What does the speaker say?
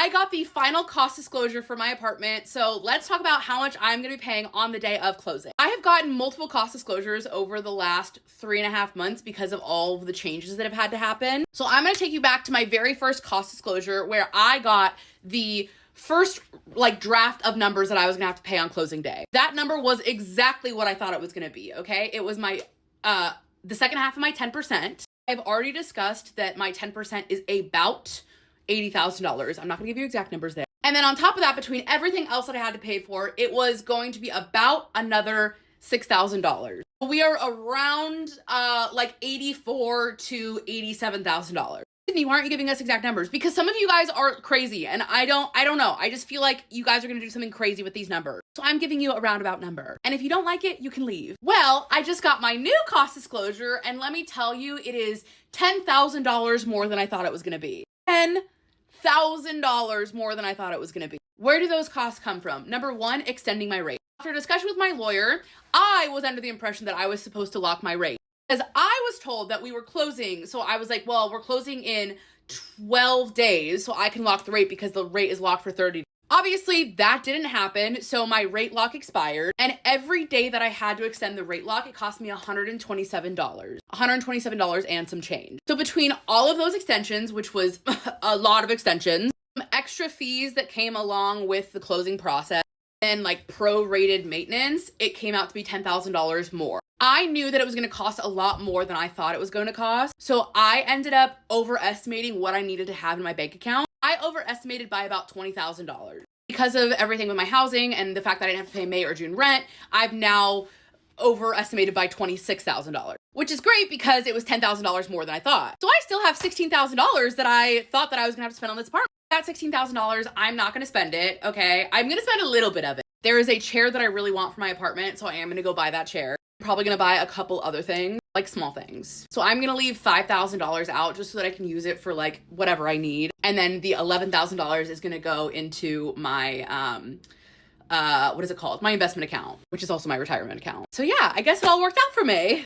I got the final cost disclosure for my apartment, so let's talk about how much I'm gonna be paying on the day of closing. I have gotten multiple cost disclosures over the last 3.5 months because of all of the changes that have had to happen. So I'm gonna take you back to my very first cost disclosure where I got the first draft of numbers that I was gonna have to pay on closing day. That number was exactly what I thought it was gonna be, okay? It was my, the second half of my 10%. I've already discussed that my 10% is about $80,000. I'm not gonna give you exact numbers there. And then on top of that, between everything else that I had to pay for, it was going to be about another $6,000. We are around $84,000 to $87,000. Sydney, why aren't you giving us exact numbers? Because some of you guys are crazy and I don't know. I just feel like you guys are gonna do something crazy with these numbers. So I'm giving you a roundabout number. And if you don't like it, you can leave. Well, I just got my new cost disclosure and let me tell you, it is $10,000 more than I thought it was gonna be. $10,000 more than I thought it was gonna be. Where do those costs come from? Number one, extending my rate. After a discussion with my lawyer, I was under the impression that I was supposed to lock my rate. Because I was told that we were closing, so I was like, well, we're closing in 12 days, so I can lock the rate because the rate is locked for 30 days. Obviously, that didn't happen, so my rate lock expired, and every day that I had to extend the rate lock, it cost me $127. $127 and some change. So between all of those extensions, which was a lot of extensions, some extra fees that came along with the closing process, and prorated maintenance, it came out to be $10,000 more. I knew that it was going to cost a lot more than I thought it was going to cost. So I ended up overestimating what I needed to have in my bank account. I overestimated by about $20,000. Because of everything with my housing and the fact that I didn't have to pay May or June rent, I've now overestimated by $26,000, which is great because it was $10,000 more than I thought. So I still have $16,000 that I thought that I was going to have to spend on this apartment. That $16,000, I'm not going to spend it, okay? I'm going to spend a little bit of it. There is a chair that I really want for my apartment, so I am going to go buy that chair. I'm probably going to buy a couple other things, small things. So I'm going to leave $5,000 out just so that I can use it for whatever I need. And then the $11,000 is going to go into my, what is it called? My investment account, which is also my retirement account. So yeah, I guess it all worked out for me.